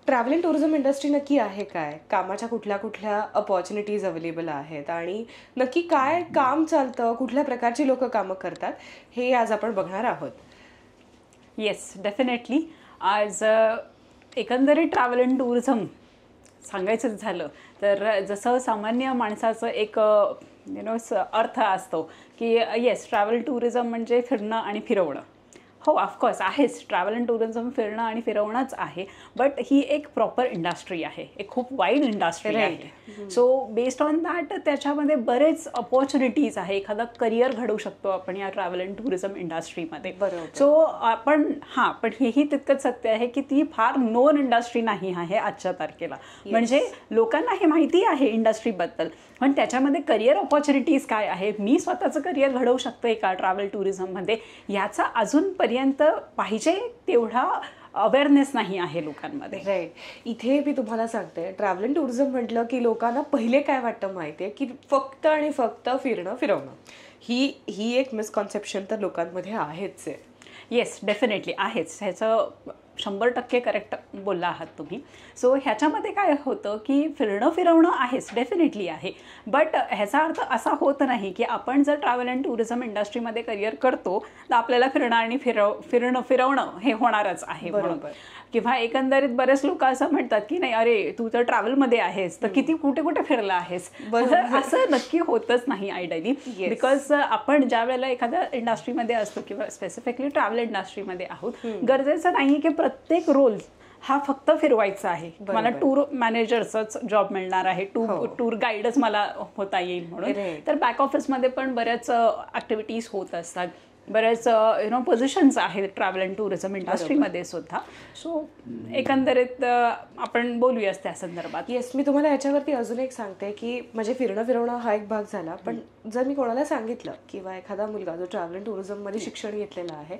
Travel and tourism industry नक्की आहे काय, कामाच्या कुठल्या कुठल्या अपॉर्च्युनिटीज अवेलेबल आहेत आणि नक्की काय काम चालतं, कुठल्या प्रकारची लोक कामं करतात, हे आज आपण बघणार आहोत. Yes, definitely. आज एकंदरीत ट्रॅव्हल अँड टुरिझम सांगायचं झालं तर जसं सामान्य माणसाचं एक अर्थ असतो की येस, ट्रॅव्हल टुरिझम म्हणजे फिरणं आणि फिरवणं. हो, ऑफकोर्स आहेच, ट्रॅव्हल अँड टुरिझम फिरणं आणि फिरवणंच आहे, बट ही एक प्रॉपर इंडस्ट्री आहे, एक खूप वाईड इंडस्ट्री आहे. सो बेस्ड ऑन दॅट त्याच्यामध्ये बरेच अपॉर्च्युनिटीज आहे, एखादा करिअर घडवू शकतो आपण या ट्रॅव्हल अँड टुरिझम इंडस्ट्रीमध्ये. सो आपण पण हेही तितकंच सत्य आहे की ती फार नोन इंडस्ट्री नाही आहे आजच्या तारखेला. म्हणजे लोकांना हे माहिती आहे इंडस्ट्रीबद्दल, पण त्याच्यामध्ये करिअर अपॉर्च्युनिटीज काय आहे, मी स्वतःचं करिअर घडवू शकते का ट्रॅव्हल टुरिझममध्ये, याचा अजूनपर्यंत पाहिजे तेवढा अवेअरनेस नाही आहे लोकांमध्ये. राईट. इथे मी तुम्हाला सांगते, ट्रॅव्हल अँड टुरिझम म्हटलं की लोकांना पहिले काय वाटतं माहितीये की फक्त आणि फक्त फिरणं फिरवणं. ही एक मिसकॉन्सेप्शन तर लोकांमध्ये आहेच आहे. येस, डेफिनेटली आहेच, ह्याचं 100% करेक्ट बोलला आहात तुम्ही. सो ह्याच्यामध्ये काय होतं की फिरणं फिरवणं आहेच, डेफिनेटली आहे, बट ह्याचा अर्थ असा होत नाही की आपण जर ट्रॅव्हल अँड टुरिझम इंडस्ट्रीमध्ये करिअर करतो तर आपल्याला फिरणं आणि फिरवणं हे होणारच आहे. बरोबर. किंवा एकंदरीत बरेच लोक असं म्हणतात की नाही, अरे तू तर ट्रॅव्हलमध्ये आहेस तर किती कुठे कुठे फिरला आहेस, असं नक्की होतच नाही आयडियली. बिकॉज आपण ज्या वेळेला एखाद्या इंडस्ट्रीमध्ये असतो किंवा स्पेसिफिकली ट्रॅव्हल इंडस्ट्रीमध्ये आहोत, गरजेचं नाही की प्रत्येक रोल हा फक्त फिरवायचा आहे. मला टूर मॅनेजरचाच जॉब मिळणार आहे, टूर गाईडच मला होता येईल म्हणून. तर बॅक ऑफिसमध्ये पण बऱ्याच ऍक्टिव्हिटीज होत असतात, बरेच पोझिशन्स आहेत ट्रॅव्हल अँड टुरिझम इंडस्ट्रीमध्ये सुद्धा. सो एकंदरीत आपण बोलूयाच त्या संदर्भात. येस, मी तुम्हाला याच्यावरती अजून एक सांगते की म्हणजे फिरणं हा एक भाग झाला, पण जर मी कोणाला सांगितलं किंवा एखादा मुलगा जो ट्रॅव्हल अँड टुरिझममध्ये शिक्षण घेतलेलं आहे,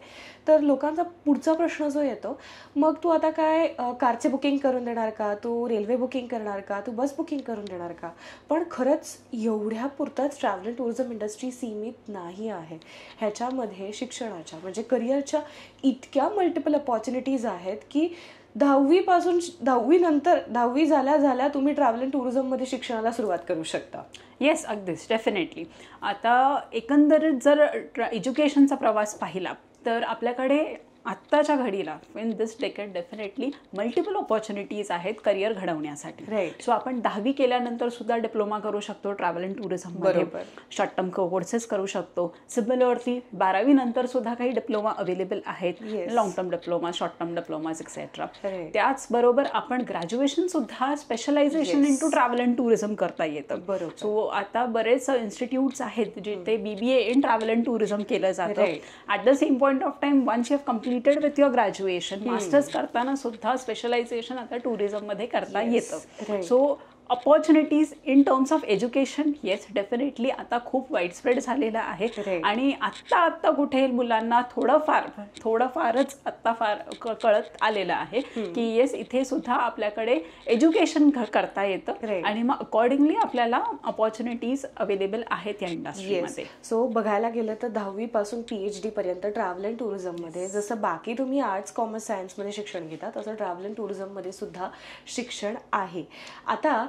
तर लोकांचा पुढचा प्रश्न जो येतो, मग तू आता काय कारचे बुकिंग करून देणार का, तू रेल्वे बुकिंग करणार का, तू बस बुकिंग करून देणार का. पण खरंच एवढ्या पुरताच ट्रॅव्हल अँड टुरिझम इंडस्ट्री सीमित नाही आहे. ह्याच्यामध्ये शिक्षणाच्या म्हणजे करिअरच्या इतक्या मल्टिपल अपॉर्च्युनिटीज आहेत की 10वी नंतर 10वी झाल्या तुम्ही ट्रॅव्हल अँड टुरिझममध्ये शिक्षणाला सुरुवात करू शकता. येस, अगदीच, डेफिनेटली. आता एकंदरीत जर एज्युकेशनचा प्रवास पाहिला तर आपल्याकडे आत्ताच्या घडीला in this decade definitely multiple opportunities आहेत करिअर घडवण्यासाठी. राईट. सो आपण 10वी केल्यानंतर सुद्धा डिप्लोमा करू शकतो ट्रॅव्हल अँड टुरिझममध्ये, शॉर्ट टर्म कोर्सेस करू शकतो. सिमिलरली 12वी नंतर सुद्धा काही डिप्लोमा अवेलेबल आहेत, long term diploma, short term diplomas etcetera. त्याचबरोबर आपण ग्रॅज्युएशन सुद्धा specialization into travel and tourism करता येतं. बरोबर. सो आता बरेच इन्स्टिट्यूट्स आहेत जिथे BBA in travel and tourism केलं जातं. At the same point of time once you have completed with your graduation, masters करताना सुद्धा स्पेशलायझेशन आता टुरिझममध्ये करता येतं. So opportunities in terms of education yes, definitely आता खूप वाईड स्प्रेड झालेला आहे. आणि आत्ता कुठे मुलांना थोडंफारच फार कळत आलेलं आहे की येस, इथे सुद्धा आपल्याकडे एज्युकेशन करता येतं आणि मग अकॉर्डिंगली आपल्याला अपॉर्च्युनिटीज अवेलेबल आहेत या इंडस्ट्रीमध्ये. सो बघायला गेलं तर 10वी पासून PhD पर्यंत ट्रॅव्हल अँड टुरिझममध्ये, जसं बाकी तुम्ही आर्ट्स कॉमर्स सायन्समध्ये शिक्षण घेता तसं ट्रॅव्हल अँड टुरिझममध्ये सुद्धा शिक्षण आहे. आता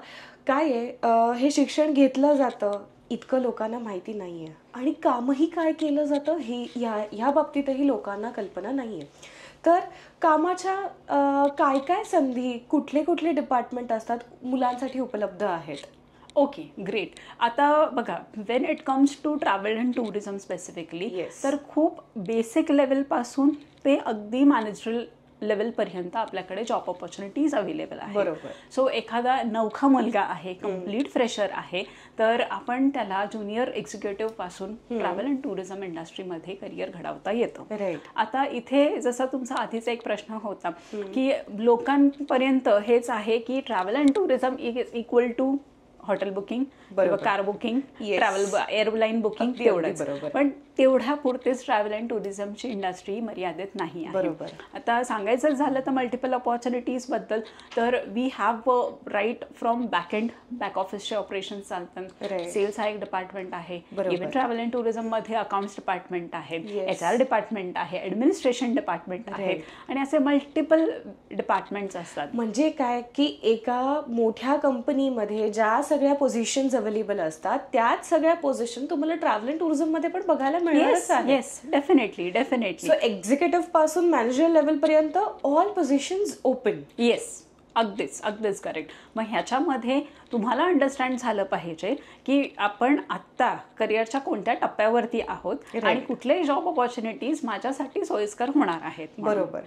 काय आहे, हे शिक्षण घेतलं जातं इतकं लोकांना माहिती नाहीये आणि कामही काय केलं जातं हे ह्या बाबतीतही लोकांना कल्पना नाहीये. तर कामाच्या काय काय संधी, कुठले कुठले डिपार्टमेंट असतात मुलांसाठी उपलब्ध आहेत. Okay, great. आता बघा, when it comes to travel and tourism specifically, तर खूप बेसिक लेवलपासून ते अगदी मॅनेजरल लेवलपर्यंत आपल्याकडे जॉब ऑपॉर्च्युनिटीज अवेलेबल आहे. बरोबर. सो एखादा नवखा मुलगा आहे, कम्प्लीट फ्रेशर आहे, तर आपण त्याला ज्युनियर एक्झिक्युटिव्ह पासून ट्रॅव्हल अँड टुरिझम इंडस्ट्रीमध्ये करिअर घडवता येतं. आता इथे जसा तुमचा आधीचा एक प्रश्न होता की लोकांपर्यंत हेच आहे की travel and tourism is equal to hotel booking बरोबर. किंवा car booking, Yes. Travel airline booking अगदी तेवढंच. बरोबर. पण तेवढ्या पुरतेच ट्रॅव्हल अँड टुरिझमची इंडस्ट्री मर्यादित नाही आहे. बरोबर. आता सांगायचं झालं तर मल्टिपल ऑपॉर्च्युनिटीज बद्दल तर we have right from back ऑफिसचे ऑपरेशन्स चालतात. Right. सेल्स हा एक डिपार्टमेंट आहे. बरोबर. इव्हन ट्रॅव्हल अँड टुरिझम मध्ये अकाउंट्स डिपार्टमेंट आहे, Yes. HR डिपार्टमेंट आहे, ऍडमिनिस्ट्रेशन डिपार्टमेंट आहे Right. आणि असे मल्टिपल डिपार्टमेंट्स असतात. म्हणजे काय की एका मोठ्या कंपनीमध्ये ज्या सगळ्या पोझिशन्स अवेलेबल असतात त्याच सगळ्या पोझिशन तुम्हाला ट्रॅव्हल अँड टुरिझम मध्ये पण बघायला मिळणारच आहे. Yes, definitely. सो एक्झिक्युटिव्ह पासून मॅनेजर लेवल पर्यंत ऑल पोझिशन्स ओपन. येस, अगदीच करेक्ट. मग ह्याच्यामध्ये तुम्हाला अंडरस्टँड झालं पाहिजे की आपण आत्ता करिअरच्या कोणत्या टप्प्यावरती आहोत Right. आणि कुठले जॉब ऑपॉर्च्युनिटीज माझ्यासाठी सोयीस्कर होणार आहेत म्हणून. बरोबर.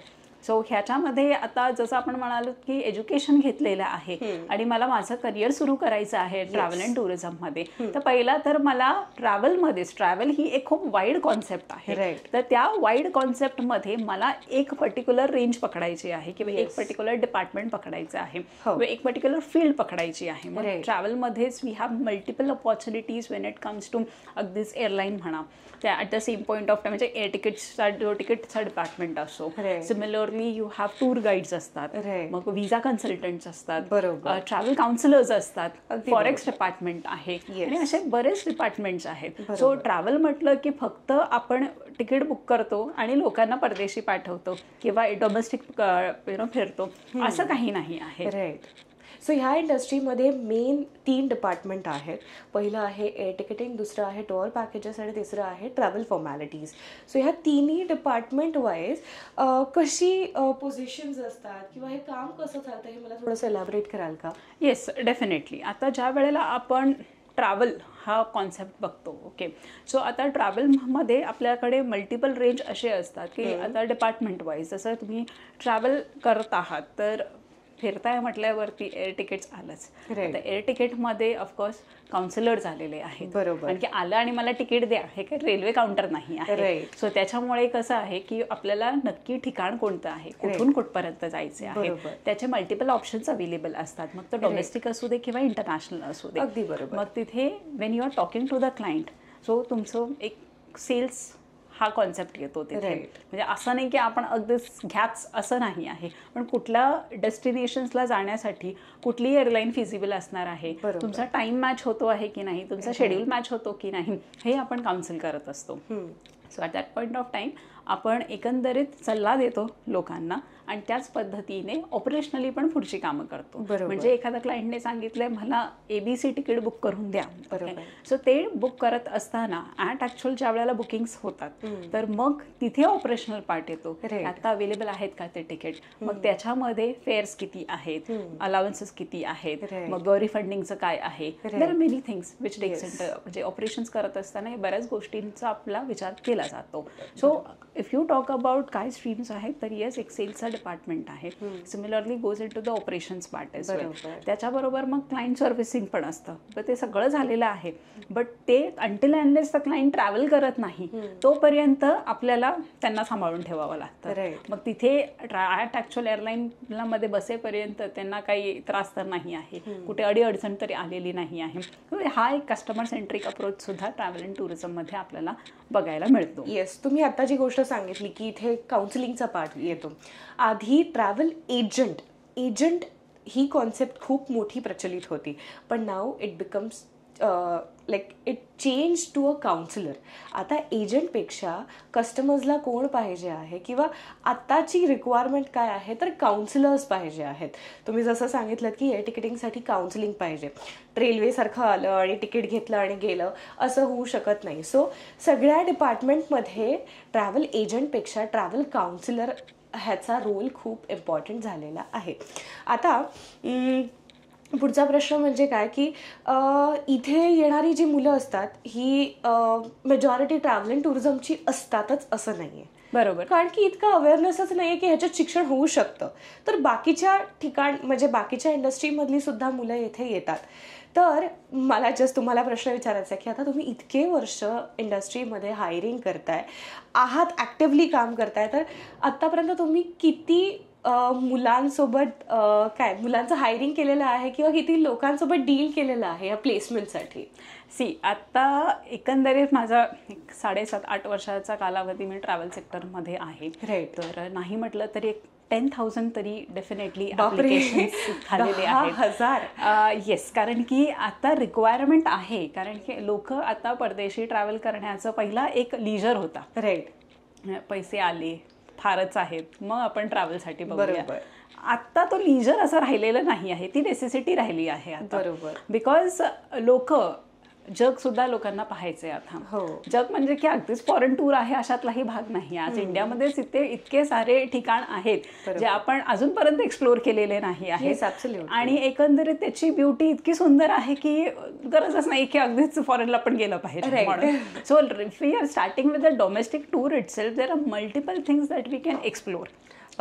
सो ह्याच्यामध्ये आता जसं आपण म्हणालो की एज्युकेशन घेतलेलं आहे आणि मला माझं करिअर सुरू करायचं आहे ट्रॅव्हल अँड टुरिझममध्ये, तर पहिला तर मला ट्रॅव्हल ही एक खूप वाईड कॉन्सेप्ट आहे. Right. तर त्या वाईड कॉन्सेप्टमध्ये मला एक पर्टिक्युलर रेंज पकडायची आहे किंवा एक पर्टिक्युलर डिपार्टमेंट पकडायचं आहे किंवा एक पर्टिक्युलर फील्ड पकडायची आहे. मग Right. ट्रॅव्हलमध्येच we have multiple opportunities when it comes to अगदीच एअरलाईन म्हणा, त्या at the same point of time म्हणजे एअर तिकीटचा डिपार्टमेंट असो. Right. Similarly you have tour guides असतात, Right. मग विजा कन्सल्टंट्स असतात, बरोबर. ट्रॅव्हल काउन्सिलर्स असतात, अगदी फॉरेक्स डिपार्टमेंट आहे Yes. आणि असे बरेच डिपार्टमेंट्स आहेत. बरोबर. सो ट्रॅव्हल म्हटलं की फक्त आपण तिकीट बुक करतो आणि लोकांना परदेशी पाठवतो किंवा डोमेस्टिक फिरतो असं काही नाही आहे. राईट. सो ह्या इंडस्ट्रीमध्ये मेन 3 डिपार्टमेंट आहेत. पहिलं आहे एअर तिकीटिंग, दुसरं आहे टूर पॅकेजेस आणि तिसरं आहे ट्रॅव्हल फॉर्मॅलिटीज. सो ह्या तिन्ही डिपार्टमेंट वाईज कशी पोझिशन्स असतात किंवा हे काम कसं चालतं हे मला थोडंसं एलॅबरेट कराल का? Yes, definitely. आता ज्या वेळेला आपण ट्रॅव्हल हा कॉन्सेप्ट बघतो, ओके, सो आता ट्रॅव्हलमध्ये आपल्याकडे मल्टिपल रेंज असे असतात की आता डिपार्टमेंट वाईज जसं तुम्ही ट्रॅव्हल करत आहात तर फिरताय म्हटल्यावरती एअर तिकीट्स आलंच. Right. आता एअर तिकीटमध्ये ऑफकोर्स काउन्सिलर्स आलेले आहेत. बरोबर. आणखी आलं आणि मला तिकीट द्या हे काही रेल्वे काउंटर नाही आहे. Right. सो त्याच्यामुळे कसं आहे की आपल्याला नक्की ठिकाण कोणतं आहे, कुठून कुठपर्यंत जायचे आहे, बरोबर. त्याचे मल्टिपल ऑप्शन्स अवेलेबल असतात. मग तो डोमेस्टिक असू दे किंवा इंटरनॅशनल असू दे. अगदी बरोबर. मग तिथे when you are talking to the client, so तुमचं एक सेल्स हा कॉन्सेप्ट येतो तिथे. Right. म्हणजे असं नाही की आपण अगदीच घ्याच असं नाही आहे, पण कुठल्या डेस्टिनेशन्सला जाण्यासाठी कुठली एअरलाईन फिजिबल असणार आहे, बरोबर. तुमचा टाइम मॅच होतो आहे की नाही, तुमचा शेड्यूल मॅच होतो की नाही, हे आपण काउन्सिल करत असतो. So at that point of time आपण एकंदरीत सल्ला देतो लोकांना आणि त्याच पद्धतीने ऑपरेशनली पण पुढची कामं करतो. बरोबर. म्हणजे एखाद्या क्लायंटने सांगितलंय मला ABC तिकीट बुक करून द्या, बरोबर. सो ते बुक करत असताना ॲट ॲक्च्युअल ज्या वेळेला बुकिंग्स होतात तर मग तिथे ऑपरेशनल पार्ट येतो. Right. आता अवेलेबल आहेत का ते तिकीट, मग त्याच्यामध्ये फेअर्स किती आहेत, अलाउन्सेस किती आहेत, Right. मग रिफंडिंगचं काय आहे, there are many things which takes म्हणजे ऑपरेशन्स करत असताना बऱ्याच गोष्टींचा आपला विचार केला जातो. So if you talk about काय स्ट्रीम्स आहेत तर येस एक सेल्सचा डिपार्टमेंट आहे. Similarly goes into the operations part as well. त्याच्याबरोबर मग क्लायंट सर्व्हिसिंग पण असतं. तर ते सगळं झालेलं आहे, बट ते until unless the client travel करत नाही तोपर्यंत आपल्याला त्यांना सांभाळून ठेवावं लागतं. Right. मग तिथे ॲट ॲक्च्युअल एअरलाईनला मध्ये बसेपर्यंत त्यांना काही त्रास तर नाही आहे, कुठे अडीअडचण तरी आलेली नाही आहे. हा एक कस्टमर सेंट्रिक अप्रोच सुद्धा ट्रॅव्हल अँड टुरिझममध्ये आपल्याला बघायला मिळतो. येस, तुम्ही आता जी गोष्ट सांगितली की इथे काउन्सिलिंगचा पार्ट येतो. आधी ट्रॅव्हल एजंट ही कॉन्सेप्ट खूप मोठी प्रचलित होती, पण नाव it becomes like it change to a counsellor. आता एजंटपेक्षा कस्टमर्सला कोण पाहिजे आहे किंवा आत्ताची रिक्वायरमेंट काय आहे तर काउन्सिलर्स पाहिजे आहेत. तुम्ही जसं सांगितलं की एअर तिकिटिंगसाठी काउन्सिलिंग पाहिजे, रेल्वेसारखं आलं आणि तिकीट घेतलं आणि गेलं असं होऊ शकत नाही. सो सगळ्या डिपार्टमेंटमध्ये ट्रॅव्हल एजंटपेक्षा ट्रॅव्हल काउन्सिलर ह्याचा रोल खूप इम्पॉर्टंट झालेला आहे. आता पुढचा प्रश्न म्हणजे काय की इथे येणारी जी मुलं असतात ही मेजॉरिटी ट्रॅव्हल अँड टुरिझमची असतातच असं नाही आहे. बरोबर. कारण की इतका अवेअरनेसच नाही आहे की ह्याच्यात शिक्षण होऊ शकतं. तर बाकीच्या म्हणजे बाकीच्या इंडस्ट्रीमधली सुद्धा मुलं इथे येतात. तर मला जस्ट तुम्हाला प्रश्न विचारायचा आहे की आता तुम्ही इतके वर्ष इंडस्ट्रीमध्ये हायरिंग करताय आहात, ॲक्टिव्हली काम करताय, तर आत्तापर्यंत तुम्ही किती मुलांसोबत काय मुलांचं हायरिंग केलेलं आहे किंवा किती लोकांसोबत डील केलेलं आहे या प्लेसमेंटसाठी? आता एकंदरीत माझा 7.5-8 वर्षाचा कालावधी मी ट्रॅव्हल सेक्टरमध्ये आहे. तर नाही म्हटलं तरी एक 10,000 तरी डेफिनेटली ॲप्लिकेशन्स झालेले आहेत. येस, कारण की आता रिक्वायरमेंट आहे, कारण की लोक आता परदेशी ट्रॅव्हल करण्याचा पहिला एक लिजर होता. पैसे आले फारच आहेत मग आपण ट्रॅव्हलसाठी बघूया. आता तो लिजर असं राहिलेलं नाही आहे, ती नेसेसिटी राहिली आहे आता. बिकॉज जग सुद्धा लोकांना पाहायचंय आता. जग म्हणजे की अगदीच फॉरेन टूर आहे अशातलाही भाग नाही. आज इंडियामध्येच इतके सारे ठिकाण आहेत जे आपण अजूनपर्यंत एक्सप्लोर केलेले नाही आहेत. आणि एकंदरीत त्याची ब्युटी इतकी सुंदर आहे की गरजच नाही की अगदीच फॉरेनला पण गेलं पाहिजे म्हणून. So if we are starting with the domestic tour itself there are multiple things that we can explore.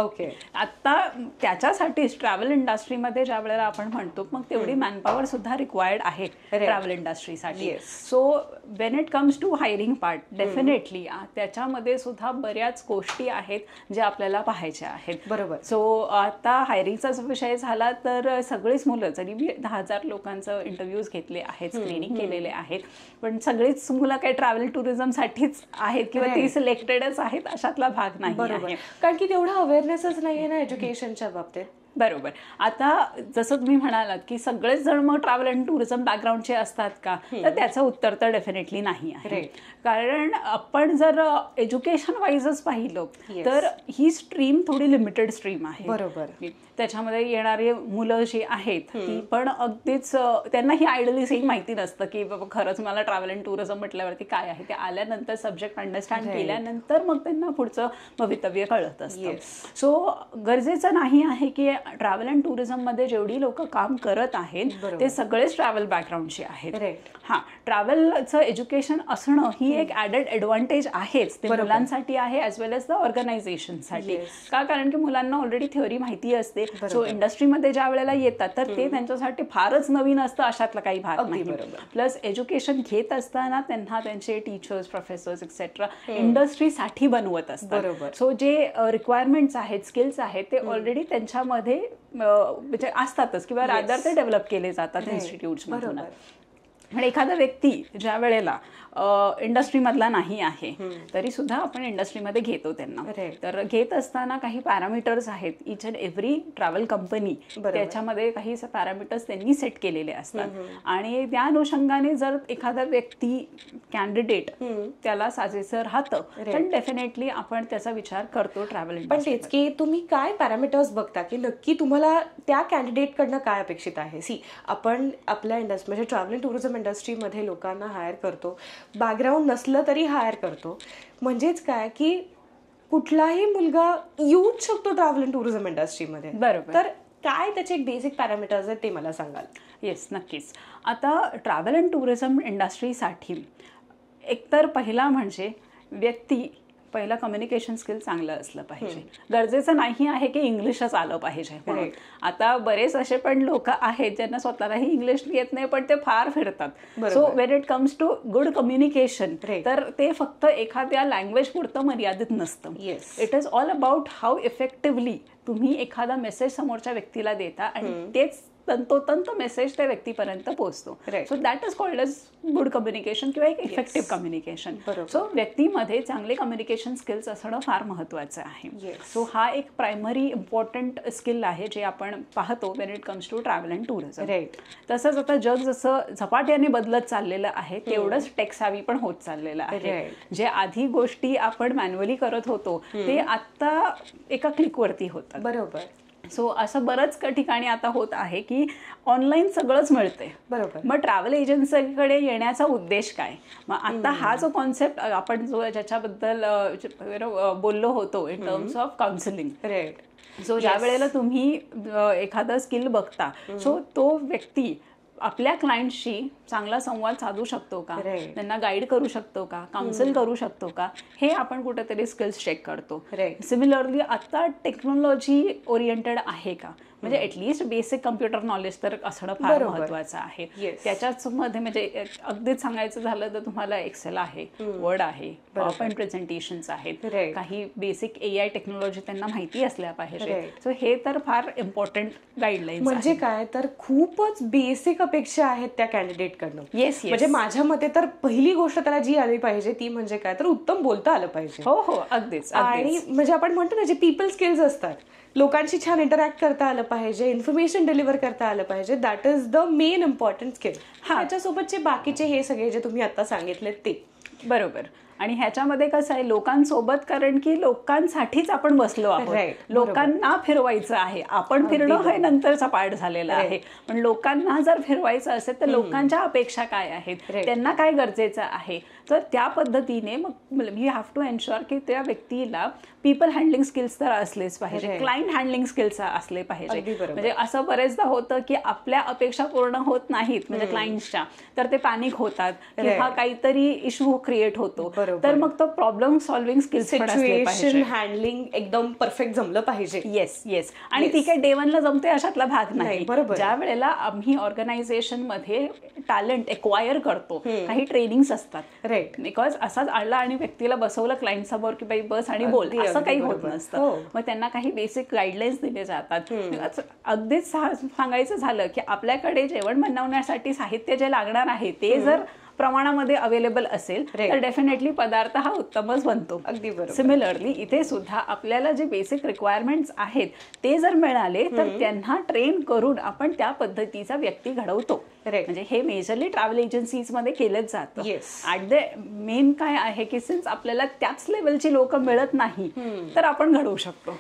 आता त्याच्यासाठीच ट्रॅव्हल इंडस्ट्रीमध्ये ज्या वेळेला आपण म्हणतो मग तेवढी मॅनपॉवर सुद्धा रिक्वायर्ड आहे ट्रॅव्हल इंडस्ट्रीसाठी. So when it comes to hiring part definitely त्याच्यामध्ये सुद्धा बऱ्याच गोष्टी आहेत ज्या आपल्याला पाहायच्या आहेत. सो आता हायरिंगचाच विषय झाला तर सगळीच मुलं, जरी मी 10,000 लोकांचं इंटरव्ह्यूज घेतले आहेत, स्क्रीनिंग केलेले आहेत, पण सगळीच मुलं काही ट्रॅव्हल टुरिझमसाठीच आहेत किंवा ती सिलेक्टेडच आहेत अशातला भाग नाही आहे. कारण की तेवढा अवेअरनेसच नाहीये ना एज्युकेशनच्या बाबतीत. बरोबर. आता जसं तुम्ही म्हणालात की सगळेच जण मग ट्रॅव्हल अँड टुरिझम बॅकग्राऊंडचे असतात का, तर त्याचं उत्तर तर डेफिनेटली नाही आहे. कारण आपण जर एज्युकेशन वाईजच पाहिलं तर ही स्ट्रीम थोडी लिमिटेड स्ट्रीम आहे. त्याच्यामध्ये येणारी मुलं जी आहेत ती पण अगदीच त्यांना ही आयडियली सेम माहिती नसतं की बाबा खरंच मला ट्रॅव्हल अँड टुरिझम म्हटल्यावरती काय आहे. ते आल्यानंतर सब्जेक्ट अंडरस्टँड केल्यानंतर मग त्यांना पुढचं भवितव्य कळत असतं. सो गरजेचं नाही आहे की ट्रॅव्हल अँड टुरिझम मध्ये जेवढी लोक काम करत आहेत ते सगळेच ट्रॅव्हल बॅकग्राऊंडचे आहेत. ट्रॅव्हलचं एज्युकेशन असणं ही एक ऍडेड ऍडव्हान्टेज आहेच. ते मुलांसाठी आहे ॲज वेल एज द ऑर्गनायझेशनसाठी. का, कारण की मुलांना ऑलरेडी थिअरी माहिती असते. सो इंडस्ट्रीमध्ये ज्या वेळेला येतात तर ते त्यांच्यासाठी फारच नवीन असतं अशातला काही भाग नाही. प्लस एज्युकेशन घेत असताना त्यांना त्यांचे टीचर्स, प्रोफेसर्स एक्सेट्रा इंडस्ट्रीसाठी बनवत असतात. सो जे रिक्वायरमेंट्स आहेत, स्किल्स आहेत ते ऑलरेडी त्यांच्यामध्ये म्हणजे असतातच किंवा रादर ते डेव्हलप केले जातात इन्स्टिट्यूट्समधून. आणि एखादा व्यक्ती ज्या वेळेला इंडस्ट्रीमधला नाही आहे तरी सुद्धा आपण इंडस्ट्रीमध्ये घेतो त्यांना. तर घेत असताना काही पॅरामीटर्स आहेत. Each and every travel company त्याच्यामध्ये काही पॅरामीटर्स त्यांनी सेट केलेले असतात आणि त्या अनुषंगाने जर एखादा व्यक्ती कॅन्डिडेट त्याला साजेसं राहतं तर डेफिनेटली आपण त्याचा विचार करतो ट्रॅव्हल. पण तेच की तुम्ही काय पॅरामीटर्स बघता की नक्की तुम्हाला त्या कॅन्डिडेटकडनं काय अपेक्षित आहे? आपण आपल्या इंडस्ट्री म्हणजे ट्रॅव्हल टुरिझम इंडस्ट्रीमध्ये लोकांना हायर करतो, बॅकग्राऊंड नसलं तरी हायर करतो. म्हणजेच काय की कुठलाही मुलगा येऊच शकतो ट्रॅव्हल अँड टुरिझम इंडस्ट्रीमध्ये. तर काय त्याचे एक बेसिक पॅरामीटर्स आहेत ते मला सांगाल? येस, नक्कीच. आता ट्रॅव्हल अँड टुरिझम इंडस्ट्रीसाठी एकतर पहिला म्हणजे व्यक्ती पहिला कम्युनिकेशन स्किल चांगलं असलं पाहिजे. गरजेचं नाही आहे की इंग्लिशच आलं पाहिजे म्हणून. आता बरेच असे पण लोक आहेत ज्यांना स्वतःलाही इंग्लिश येत नाही पण ते फार फिरतात. So when it comes to good communication तर ते फक्त एखाद्या लँग्वेज पुरतं मर्यादित नसतं. It is all about how effectively तुम्ही एखादा मेसेज समोरच्या व्यक्तीला देता आणि तेच तंतोतंत मेसेज त्या व्यक्तीपर्यंत पोहोचतो. So that is called as good communication किंवा एक इफेक्टिव्ह कम्युनिकेशन. सो व्यक्तीमध्ये चांगले कम्युनिकेशन स्किल्स असणं फार महत्त्वाचं आहे. सो हा एक प्रायमरी इम्पॉर्टंट स्किल आहे जे आपण पाहतो when it comes to travel and tourism. तसंच आता जग जसं झपाट्याने बदलत चाललेलं आहे तेवढंच टेक सॅव्ही पण होत चाललेलं आहे. जे आधी गोष्टी आपण मॅन्युअली करत होतो ते आता एका क्लिकवरती होतात. बरोबर. सो असं बरंच ठिकाणी आता होत आहे की ऑनलाईन सगळंच मिळते. मग ट्रॅव्हल एजन्सीकडे येण्याचा उद्देश काय? मग आता हा जो कॉन्सेप्ट आपण जो ज्याच्याबद्दल बोललो होतो in terms of counselling. So ज्या वेळेला तुम्ही एखादं स्किल बघता सो तो व्यक्ती आपल्या क्लायंटशी चांगला संवाद साधू शकतो का, त्यांना गाईड करू शकतो का, काउन्सिल करू शकतो का, हे आपण कुठेतरी स्किल्स चेक करतो. सिमिलरली आता टेक्नॉलॉजी ओरिएंटेड आहे का, म्हणजे ॲटलिस्ट बेसिक कम्प्युटर नॉलेज तर असणं फार महत्त्वाचं आहे. त्याच्याच मध्ये म्हणजे अगदीच सांगायचं झालं तर तुम्हाला एक्सेल आहे, वर्ड आहे, पॉवरपॉइंट प्रेझेंटेशन्स आहेत, काही बेसिक AI टेक्नॉलॉजी त्यांना माहिती असल्या पाहिजे. सो हे तर फार इम्पॉर्टंट गाईडलाईन्स. म्हणजे काय तर खूपच बेसिक अपेक्षा आहेत त्या कॅन्डिडेटकडनं. येस, म्हणजे माझ्या मते तर पहिली गोष्ट त्याला जी आली पाहिजे ती म्हणजे काय तर उत्तम बोलता आलं पाहिजे. हो हो, अगदीच. आणि म्हणजे आपण म्हणतो ना जे पीपल स्किल्स असतात, लोकांशी छान इंटरॅक्ट करता आलं पाहिजे, इन्फॉर्मेशन डिलिव्हर करता आलं पाहिजे, that is the main important skill. त्याच्यासोबतचे बाकीचे हे सगळे जे तुम्ही आता सांगितले ते बरोबर. आणि ह्याच्यामध्ये कसं आहे लोकांसोबत, कारण की लोकांसाठीच आपण बसलो आहोत, लोकांना फिरवायचं आहे. आपण फिरणं हे नंतरचा पार्ट झालेला आहे, पण लोकांना जर फिरवायचं असेल तर लोकांच्या अपेक्षा काय आहेत, त्यांना काय गरजेचं आहे, तर त्या पद्धतीने मग वी हॅव टू एन्श्युअर की त्या व्यक्तीला पीपल हँडलिंग स्किल्स तर असलेच पाहिजे, क्लायंट हँडलिंग स्किल्स असले पाहिजे. म्हणजे असं बरेचदा होतं की आपल्या अपेक्षा पूर्ण होत नाहीत म्हणजे क्लायंट्सच्या, तर ते पॅनिक होतात किंवा काहीतरी इश्यू क्रिएट होतो, तर मग तो प्रॉब्लेम सॉल्व्हिंग स्किल्स पण असले पाहिजे, हँडलिंग एकदम परफेक्ट जमलं पाहिजे. Yes yes. आणि ती काही डे वनला जमते अशातला भाग नाही. ज्या वेळेला आम्ही ऑर्गनायझेशन मध्ये टॅलेंट एक्वायर करतो, काही ट्रेनिंग्स असतात, बिकॉज असाच आणला आणि व्यक्तीला बसवलं क्लायंट समोर की बाई बस आणि बोल, असं काही होत नसतं. मग त्यांना काही बेसिक गाईडलाईन्स दिले जातात. अगदीच सांगायचं झालं की आपल्याकडे जेवण बनवण्यासाठी साहित्य जे लागणार आहे ते जर प्रमाणामध्ये अवेलेबल असेल तर डेफिनेटली पदार्थ हा उत्तमच बनतो. अगदी बरोबर. सिमिलरली इथे सुद्धा आपल्याला जे बेसिक रिक्वायरमेंट्स आहेत ते जर मिळाले तर त्यांना ट्रेन करून आपण त्या पद्धतीचा व्यक्ती घडवतो. म्हणजे हे मेजरली ट्रॅव्हल एजन्सीज मध्ये केलंच जातं. ऍट द मेन काय आहे की सिन्स आपल्याला त्याच लेवलची लोक मिळत नाही तर आपण घडवू शकतो.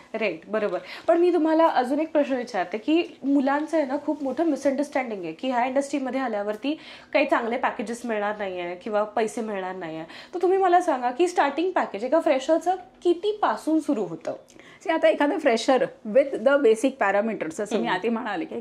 बरोबर. पण मी तुम्हाला अजून एक प्रश्न विचारते की मुलांचं आहे ना खूप मोठं मिसअंडरस्टँडिंग आहे की ह्या इंडस्ट्रीमध्ये आल्यावरती काही चांगले पॅकेजेस मिळणार नाहीये किंवा पैसे मिळणार नाहीये. तर तुम्ही मला सांगा की स्टार्टिंग पॅकेज एका फ्रेशरचं किती पासून सुरू होतं? आता एखादं fresher with the basic parameters, जसं मी आधी म्हणाले की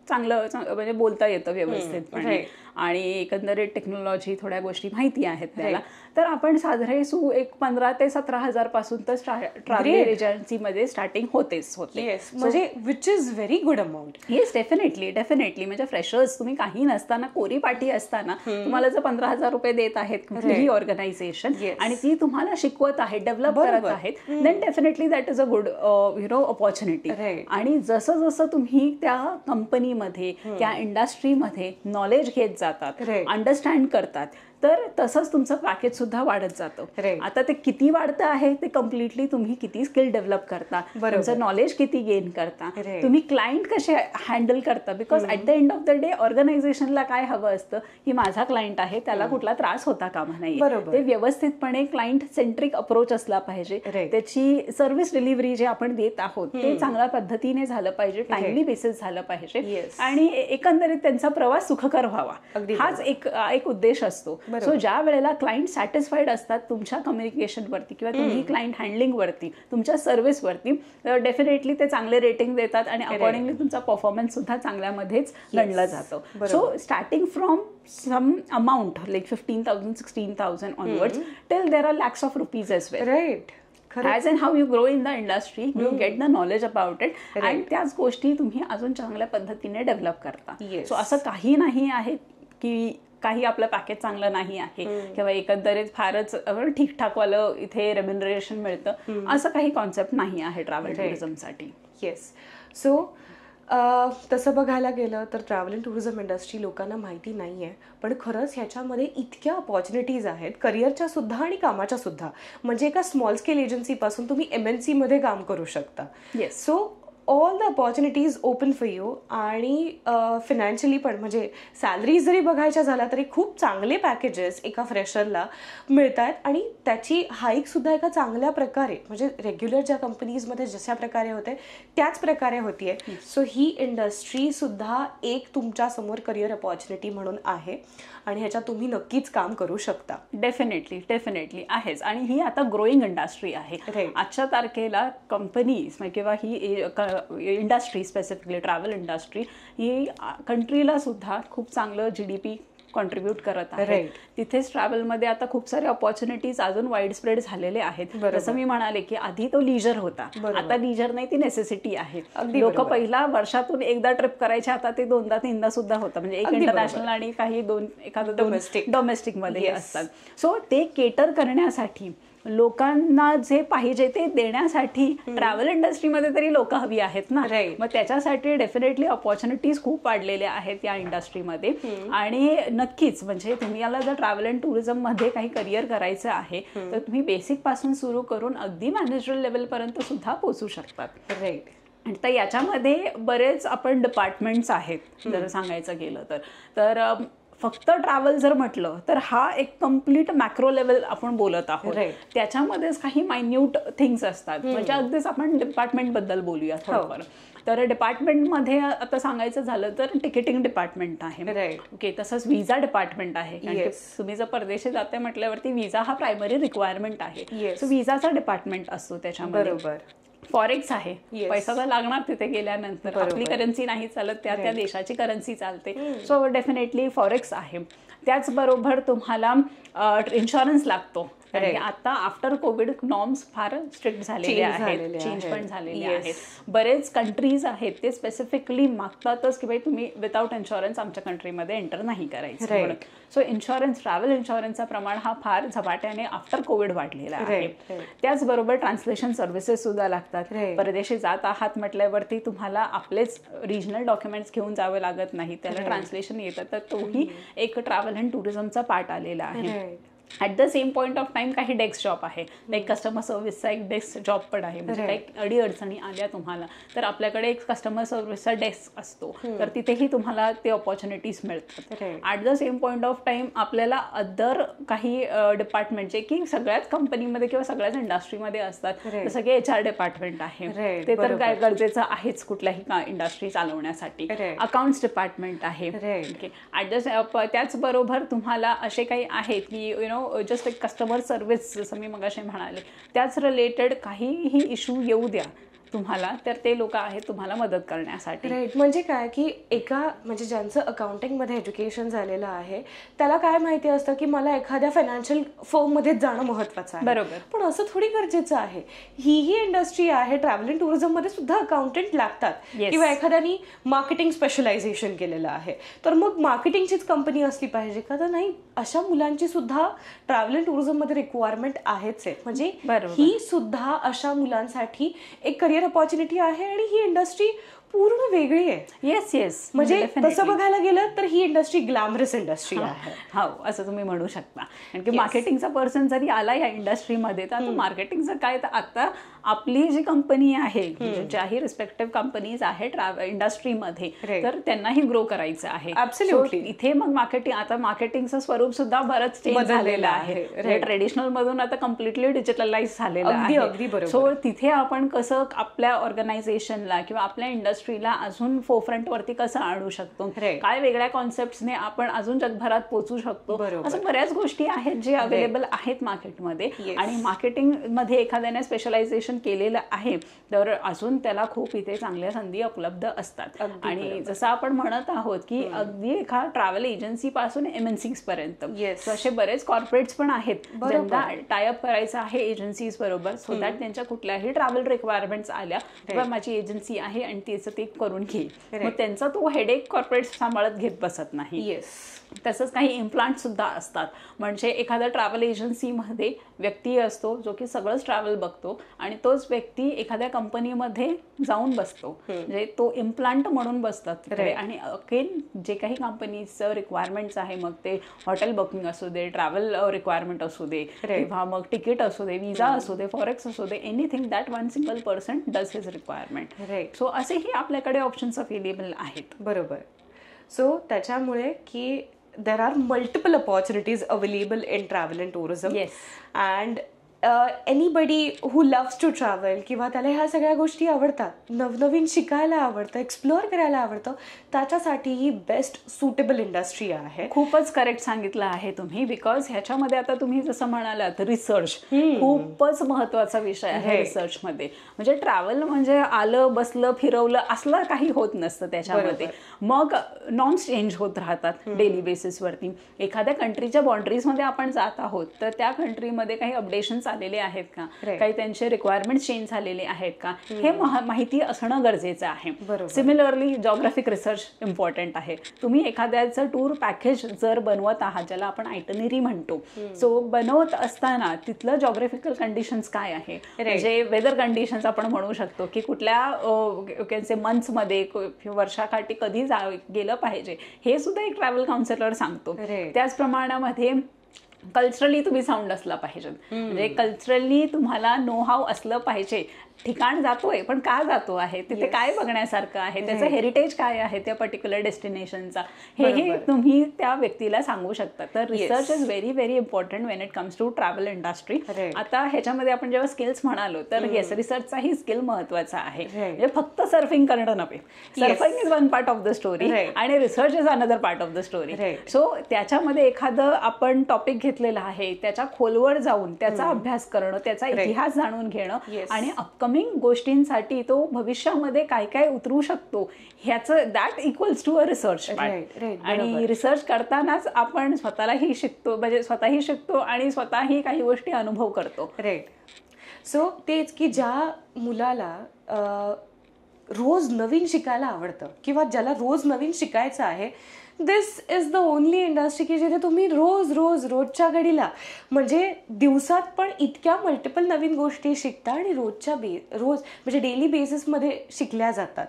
चांगलं म्हणजे बोलता येतं व्यवस्थितपणे आणि एकंदरीत टेक्नॉलॉजी थोड्या गोष्टी माहिती आहेत त्याला, तर आपण साधारण एक 15 ते 17,000 पासून तर ट्रॅव्हल एजन्सीमध्ये स्टार्टिंग होतेच होते. म्हणजे which is very good amount. Yes, definitely definitely. म्हणजे फ्रेशर्स तुम्ही काही नसताना, कोरी पाटी असताना तुम्हाला जर 15,000 रुपये देत आहेत कुठलीही ऑर्गनायझेशन आणि ती तुम्हाला शिकवत आहे, डेव्हलप करत आहेत, then definitely that is a good opportunity. आणि जसं जसं तुम्ही त्या कंपनीमध्ये त्या इंडस्ट्रीमध्ये नॉलेज घेत जातात, अंडरस्टँड करतात, तर तसंच तुमचं पॅकेज सुद्धा वाढत जातं. आता ते किती वाढतं आहे ते कम्प्लिटली तुम्ही किती स्किल डेव्हलप करता, तुमचं नॉलेज किती गेन करता, तुम्ही क्लायंट कसे हँडल करता. Because at the end of the day ऑर्गनायझेशनला काय हवं असतं की माझा क्लायंट आहे त्याला कुठला त्रास होता कामा नाही. ते व्यवस्थितपणे क्लायंट सेंट्रिक अप्रोच असला पाहिजे, त्याची सर्व्हिस डिलिव्हरी जे आपण देत आहोत ते चांगल्या पद्धतीने झालं पाहिजे, टाइमली बेसिस झालं पाहिजे आणि एकंदरीत त्यांचा प्रवास सुखकर व्हावा, हाच एक उद्देश असतो. सो ज्या वेळेला क्लायंट सॅटिस्फाईड असतात तुमच्या कम्युनिकेशनवरती किंवा तुम्ही क्लायंट हँडलिंगवरती, तुमच्या सर्व्हिसवरती, डेफिनेटली ते चांगले रेटिंग देतात आणि अकॉर्डिंगली तुमचा परफॉर्मन्स सुद्धा चांगल्यामध्येच गणला जातो. So starting from some amount like 15,000, 16,000 onwards till there are lakhs of rupees as well. As and how you grow in the industry, you get the knowledge about it, and त्याच गोष्टी तुम्ही अजून चांगल्या पद्धतीने डेव्हलप करता. सो असं काही नाही आहे की काही आपलं पॅकेज चांगलं नाही आहे किंवा एकंदरीत फारच ठीकठाकवालं इथे रेम्युनरेशन मिळतं, असं काही कॉन्सेप्ट नाही आहे ट्रॅव्हल टुरिझमसाठी. येस. सो तसं बघायला गेलं तर ट्रॅव्हल अँड टुरिझम इंडस्ट्री लोकांना माहिती नाही आहे, पण खरंच ह्याच्यामध्ये इतक्या अपॉर्च्युनिटीज आहेत करिअरच्या सुद्धा आणि कामाच्या सुद्धा. म्हणजे एका स्मॉल स्केल एजन्सीपासून तुम्ही MNC मध्ये काम करू शकता. So all the opportunities open for you. आणि फिनान्शियली पण म्हणजे सॅलरी जरी बघायच्या झाल्या तरी खूप चांगले पॅकेजेस एका फ्रेशरला मिळत आहेत आणि त्याची हाईक सुद्धा एका चांगल्या प्रकारे म्हणजे रेग्युलर ज्या कंपनीजमध्ये जशा प्रकारे होते त्याच प्रकारे होतीये. सो ही इंडस्ट्री सुद्धा एक तुमच्या समोर करिअर अपॉर्च्युनिटी म्हणून आहे आणि ह्याच्यात तुम्ही नक्कीच काम करू शकता. डेफिनेटली डेफिनेटली आहेच. आणि ही आता ग्रोईंग इंडस्ट्री आहे. आजच्या तारखेला कंपनीज किंवा ही इंडस्ट्री स्पेसिफिकली ट्रॅव्हल इंडस्ट्री ही कंट्रीला सुद्धा खूप चांगलं GDP कॉन्ट्रीब्यूट करत आहेत. तिथेच ट्रॅव्हलमध्ये आता खूप सारे ऑपॉर्च्युनिटीज अजून वाईड स्प्रेड झालेले आहेत. जसं मी म्हणाले की आधी तो लीजर होता, आता लीजर नाही, ती नेसेसिटी आहे. लोक पहिला वर्षातून एकदा ट्रिप करायचे, आता ते 2दा 3दा सुद्धा होतं. म्हणजे एक इंटरनॅशनल आणि काही एखादं डोमेस्टिक मध्ये असतात. सो ते केटर करण्यासाठी, लोकांना जे पाहिजे ते देण्यासाठी ट्रॅव्हल इंडस्ट्रीमध्ये तरी लोक हवी आहेत ना. मग त्याच्यासाठी डेफिनेटली ऑपॉर्च्युनिटीज खूप वाढलेल्या आहेत या इंडस्ट्रीमध्ये. आणि नक्कीच म्हणजे तुम्हाला जर ट्रॅव्हल अँड टुरिझम मध्ये काही करिअर करायचं आहे तर तुम्ही बेसिक पासून सुरू करून अगदी मॅनेजरल लेवल पर्यंत सुद्धा पोहोचू शकतात. आणि तर याच्यामध्ये बरेच आपण डिपार्टमेंट्स आहेत जर सांगायचं गेलं तर फक्त ट्रॅव्हल जर म्हटलं तर हा एक कम्प्लीट मॅक्रो लेवल आपण बोलत आहोत. त्याच्यामध्येच काही मायन्यूट थिंग्स असतात. म्हणजे अगदीच आपण डिपार्टमेंट बद्दल बोलूया थोडंफार. तर डिपार्टमेंटमध्ये आता सांगायचं झालं तर तिकीटिंग डिपार्टमेंट आहे. ओके, तसंच व्हिसा डिपार्टमेंट आहे. कारण तुम्ही जर परदेशी जाते म्हटल्यावरती व्हिसा हा प्रायमरी रिक्वायरमेंट आहे. सो व्हिसाचा डिपार्टमेंट असतो त्याच्यामध्ये. फॉरेक्स आहे, पैसा तर लागणार तिथे गेल्यानंतर. आपली करन्सी नाही चालत, त्या देशाची करन्सी चालते. सो डेफिनेटली फॉरेक्स आहे. त्याचबरोबर तुम्हाला इन्शुरन्स लागतो. कारण आता आफ्टर कोविड नॉर्म्स फार स्ट्रिक्ट झालेले आहेत, चेंज पण झालेले आहेत. बरेच कंट्रीज आहेत ते स्पेसिफिकली मागतातच की भाई तुम्ही विदाउट इन्शुरन्स आमच्या कंट्रीमध्ये एंटर नाही करायचं म्हणून. सो इन्शुरन्स, ट्रॅव्हल इन्शुरन्सचा प्रमाण हा फार झपाट्याने आफ्टर कोविड वाढलेला आहे. त्याचबरोबर ट्रान्सलेशन सर्व्हिसेस सुद्धा लागतात. परदेशी जात आहात म्हटल्यावरती तुम्हाला आपलेच रिजनल डॉक्युमेंट्स घेऊन जावे लागत नाही, त्याला ट्रान्सलेशन येतं. तर तोही एक ट्रॅव्हल अँड टुरिझमचा पार्ट आलेला आहे. At the same point of time काही डेस्क जॉब आहे, लाईक कस्टमर सर्व्हिसचा एक डेस्क जॉब पण आहे. म्हणजे काही अडीअडचणी आल्या तुम्हाला तर आपल्याकडे एक कस्टमर सर्व्हिसचा डेस्क असतो, तर तिथेही तुम्हाला ते ऑपॉर्च्युनिटीज मिळतात. At the same point of time आपल्याला अदर काही डिपार्टमेंट जे की सगळ्याच कंपनीमध्ये किंवा सगळ्याच इंडस्ट्रीमध्ये असतात, जसं की HR डिपार्टमेंट आहे, ते तर काय गरजेचं आहेच कुठल्याही इंडस्ट्री चालवण्यासाठी. अकाउंट्स डिपार्टमेंट आहे. त्याचबरोबर तुम्हाला असे काही आहेत की जस्ट एक कस्टमर सर्व्हिस, जसं मी मगाशी म्हणाले, त्याच रिलेटेड काहीही इश्यू येऊ द्या तुम्हाला, तर ते लोक आहेत तुम्हाला मदत करण्यासाठी. म्हणजे काय की म्हणजे ज्यांचं अकाउंटिंगमध्ये एज्युकेशन झालेलं आहे त्याला काय माहिती असतं की मला एखाद्या फायनान्शियल फर्ममध्येच जाणं महत्वाचं आहे. बरोबर. पण असं थोडी गरजेचं आहे. ही इंडस्ट्री आहे, ट्रॅव्हल अँड टुरिझम मध्ये सुद्धा अकाउंटंट लागतात. किंवा एखाद्यानी मार्केटिंग स्पेशलायझेशन केलेलं आहे तर मग मार्केटिंगचीच कंपनी असली पाहिजे का? तर नाही, अशा मुलांची सुद्धा ट्रॅव्हल अँड टुरिझम मध्ये रिक्वायरमेंट आहेच आहे. म्हणजे ही सुद्धा अशा मुलांसाठी एक करिअर ऑपॉर्च्युनिटी आहे. आणि ही इंडस्ट्री पूर्ण वेगळी आहे. येस म्हणजे तसं बघायला गेलं तर ही इंडस्ट्री ग्लॅमरस इंडस्ट्री आहे. हो, असं तुम्ही म्हणू शकता. कारण की मार्केटिंगचा पर्सन जरी आला या इंडस्ट्रीमध्ये तर आता मार्केटिंगचं काय, तर आता आपली जी कंपनी आहे, ज्याही रिस्पेक्टिव्ह कंपनीज आहेत इंडस्ट्रीमध्ये, तर त्यांनाही ग्रो करायचं आहे. ऍब्सोल्युटली. इथे मग आता मार्केटिंगचं स्वरूप सुद्धा बरंच चेंज झालेलं आहे. ट्रेडिशनल मधून आता कम्प्लिटली डिजिटलाइज झालेलं आहे. सो तिथे आपण कसं आपल्या ऑर्गनायझेशनला किंवा आपल्या इंडस्ट्रीला अजून फोरफ्रंट वरती कसं आणू शकतो, काय वेगळ्या कॉन्सेप्टने आपण अजून जगभरात पोहोचू शकतो, असं बऱ्याच गोष्टी आहेत जे अवेलेबल आहेत मार्केटमध्ये. आणि मार्केटिंग मध्ये एखाद्याने स्पेशलायझेशन केलेलं आहे तर अजून त्याला खूप इथे चांगल्या संधी उपलब्ध असतात. आणि जसं आपण म्हणत आहोत की अगदी एका ट्रॅव्हल एजन्सी पासून MNCs पर्यंत असे बरेच कॉर्पोरेट्स पण आहेत ज्यांना टायअप करायचं आहे एजन्सीज बरोबर, सो दॅट त्यांच्या कुठल्याही ट्रॅव्हल रिक्वायरमेंट्स आल्या किंवा माझी एजन्सी आहे आणि त्याचं ते करून घेईल, मग त्यांचा तो हेडेक कॉर्पोरेट सांभाळत घेत बसत नाही. तसंच काही इम्प्लांट सुद्धा असतात. म्हणजे एखाद्या ट्रॅव्हल एजन्सीमध्ये व्यक्ती असतो जो की सगळंच ट्रॅव्हल बघतो आणि तोच व्यक्ती एखाद्या कंपनीमध्ये जाऊन बसतो, म्हणजे तो इम्प्लांट म्हणून बसतात. आणि अगेन जे काही कंपनीचं रिक्वायरमेंट्स आहे, मग ते हॉटेल बुकिंग असू दे, ट्रॅव्हल रिक्वायरमेंट असू दे, किंवा मग तिकीट असू दे, व्हिसा असू दे, फॉरेक्स असू दे, anything that one single person does his requirement. So असेही आपल्याकडे ऑप्शन्स अवेलेबल आहेत. बरोबर. सो त्याच्यामुळे की there are multiple opportunities available in travel and tourism. Yes. And anybody who loves to travel किंवा त्याला ह्या सगळ्या गोष्टी आवडतात, नवनवीन शिकायला आवडतं, एक्सप्लोअर करायला आवडतं, त्याच्यासाठी ही बेस्ट सुटेबल इंडस्ट्री आहे. खूपच करेक्ट सांगितलं आहे तुम्ही. बिकॉज ह्याच्यामध्ये आता तुम्ही जसं म्हणालात रिसर्च खूपच महत्वाचा विषय आहे रिसर्चमध्ये. म्हणजे ट्रॅव्हल म्हणजे आलं बसलं फिरवलं असलं काही होत नसतं त्याच्यामध्ये. मग नॉर्म्स चेंज होत राहतात डेली बेसिसवरती. एखाद्या कंट्रीच्या बाउंड्रीजमध्ये आपण जात आहोत तर त्या कंट्रीमध्ये काही अपडेशन्स आलेले आहेत का, काही त्यांचे रिक्वायरमेंट चेंज झालेले आहेत का, हे माहिती असणं गरजेचं आहे. सिमिलरली जॉग्राफिक रिसर्च इम्पॉर्टंट आहे. तुम्ही एखाद्याचं टूर पॅकेज जर बनवत आहात, ज्याला आपण आयटनरी म्हणतो, सो बनवत असताना तिथलं जॉग्राफिकल कंडिशन्स काय आहे, म्हणजे वेदर कंडिशन्स आपण म्हणू शकतो की कुठल्या मंथ्समध्ये वर्षाकाठी कधी गेलं पाहिजे, हे सुद्धा एक ट्रॅव्हल काउन्सिलर सांगतो. त्याच प्रमाणामध्ये कल्चरली तुम्ही साऊंड असला पाहिजे. म्हणजे कल्चरली तुम्हाला नो हाव असलं पाहिजे. ठिकाण जातोय पण का जातो आहे, तिथे काय बघण्यासारखं आहे, त्याचं हेरिटेज काय आहे त्या पर्टिक्युलर डेस्टिनेशनचा, हे तुम्ही त्या व्यक्तीला सांगू शकता. तर research is very very important when it comes to travel industry. आता ह्याच्यामध्ये आपण जेव्हा स्किल्स म्हणालो तर येस, रिसर्चचाही स्किल महत्वाचा आहे. म्हणजे फक्त सर्फिंग करणं नव्हे. Surfing is one part of the story आणि research is another part of the story. So त्याच्यामध्ये एखादं आपण टॉपिक घेतलेलं आहे, त्याच्या खोलवर जाऊन त्याचा अभ्यास करणं, त्याचा इतिहास जाणून घेणं आणि अपकमिंग गोष्टींसाठी तो भविष्यामध्ये काय काय उतरू शकतो ह्याचं that equals to a research. आणि रिसर्च करतानाच आपण स्वतःलाही शिकतो, म्हणजे स्वतःही शिकतो आणि स्वतःही काही गोष्टी अनुभव करतो. सो तेच की ज्या मुलाला रोज नवीन शिकायला आवडतं किंवा ज्याला रोज नवीन शिकायचं आहे, दिस इज द ओनली इंडस्ट्री की जिथे तुम्ही रोजच्या घडीला म्हणजे दिवसात पण इतक्या मल्टिपल नवीन गोष्टी शिकता आणि रोज म्हणजे डेली बेसिसमध्ये शिकल्या जातात.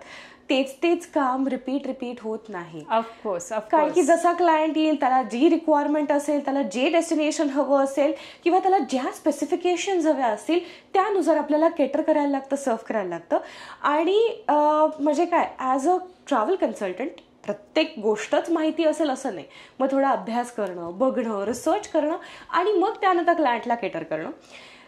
तेच काम रिपीट होत नाही. ऑफकोर्स कारण की जसा क्लायंट येईल, त्याला जी रिक्वायरमेंट असेल, त्याला जे डेस्टिनेशन हवं असेल किंवा त्याला ज्या स्पेसिफिकेशन्स हव्या असतील त्यानुसार आपल्याला केटर करायला लागतं, सर्व्ह करायला लागतं. आणि म्हणजे काय, ॲज अ ट्रॅव्हल कन्सल्टंट प्रत्येक गोष्टच माहिती असेल असं नाही. मग थोडा अभ्यास करणं, बघणं, रिसर्च करणं आणि मग त्यानंतर क्लायंटला केटर करणं.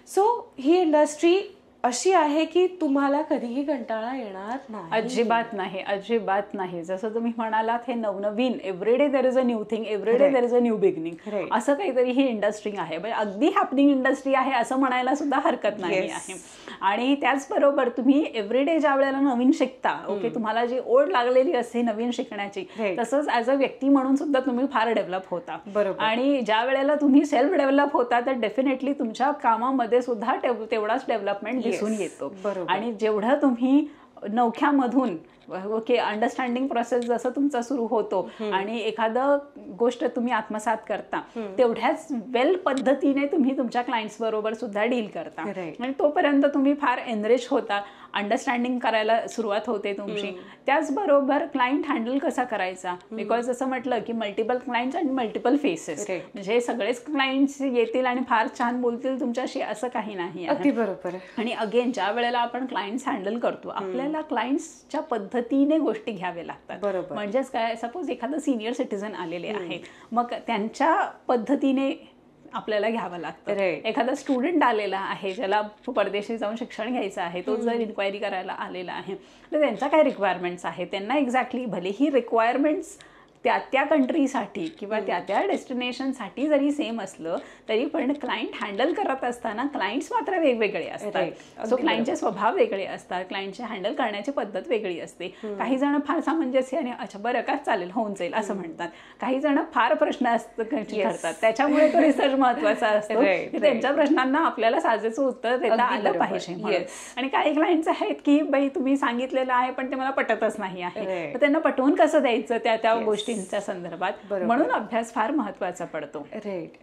सो ही इंडस्ट्री अशी आहे की तुम्हाला कधीही कंटाळा येणार नाही. अजिबात नाही. जसं तुम्ही म्हणालात, हे नवनवीन, everyday there is a new thing, everyday there is a new beginning, असं काहीतरी ही इंडस्ट्री आहे. म्हणजे अगदी हॅपनिंग इंडस्ट्री आहे असं म्हणायला सुद्धा हरकत नाही आहे. आणि त्याचबरोबर तुम्ही एव्हरीडे ज्या वेळेला नवीन शिकता, ओके, तुम्हाला जी ओढ लागलेली असते नवीन शिकण्याची, तसंच ॲज अ व्यक्ती म्हणून सुद्धा तुम्ही फार डेव्हलप होता. आणि ज्या वेळेला तुम्ही सेल्फ डेव्हलप होता तर डेफिनेटली तुमच्या कामामध्ये सुद्धा तेवढाच डेव्हलपमेंट दिसून येतो. आणि जेवढं तुम्ही नवख्यामधून ओके अंडरस्टँडिंग प्रोसेस जसं तुमचा सुरू होतो आणि एखादं गोष्ट तुम्ही आत्मसात करता, तेवढ्याच वेल पद्धतीने तुम्ही तुमच्या क्लायंट्स बरोबर सुद्धा डील करता. आणि तोपर्यंत तुम्ही फार एनरिच होता, अंडरस्टँडिंग करायला सुरुवात होते तुमची. त्याचबरोबर क्लायंट हँडल कसा करायचा, बिकॉज जसं म्हटलं की मल्टिपल क्लायंट्स आणि मल्टिपल फेसेस, म्हणजे सगळेच क्लायंट्स येतील आणि फार छान बोलतील तुमच्याशी असं काही नाही. अगदी बरोबर. आणि अगेन ज्या वेळेला आपण क्लायंट्स हँडल करतो, आपल्याला क्लायंट्सच्या पद्धतीने गोष्टी घ्याव्या लागतात. म्हणजेच काय, सपोज एखादं सिनियर सिटीझन आलेले आहेत, मग त्यांच्या पद्धतीने आपल्याला घ्यावं लागतं. एखादा स्टुडंट आलेला आहे ज्याला परदेशी जाऊन शिक्षण घ्यायचं आहे, तो जर इन्क्वायरी करायला आलेला आहे, तर त्यांच्या काय रिक्वायरमेंट्स आहेत, त्यांना एक्झॅक्टली भलेही रिक्वायरमेंट्स त्या कंट्रीसाठी किंवा त्या डेस्टिनेशनसाठी जरी सेम असलं तरी पण क्लायंट हँडल करत असताना क्लायंट्स मात्र वेगवेगळे असतात. सो क्लायंटचे स्वभाव वेगळे असतात, क्लायंटचे हँडल करण्याची पद्धत वेगळी असते. काही जण फार सामंजस्य आणि अच्छा बरं का चालेल होऊन जाईल असं म्हणतात, काही जण फार प्रश्न करतात. त्याच्यामुळे तो रिसर्च महत्वाचा असतो की त्यांच्या प्रश्नांना आपल्याला साजेचं उत्तर देता आलं पाहिजे म्हणून. आणि काही क्लायंट्स आहेत की बाई तुम्ही सांगितलेलं आहे पण ते मला पटतच नाही आहे, तर त्यांना पटवून कसं द्यायचं त्या गोष्टी संदर्भात, म्हणून अभ्यास फार महत्वाचा पडतो. राईट.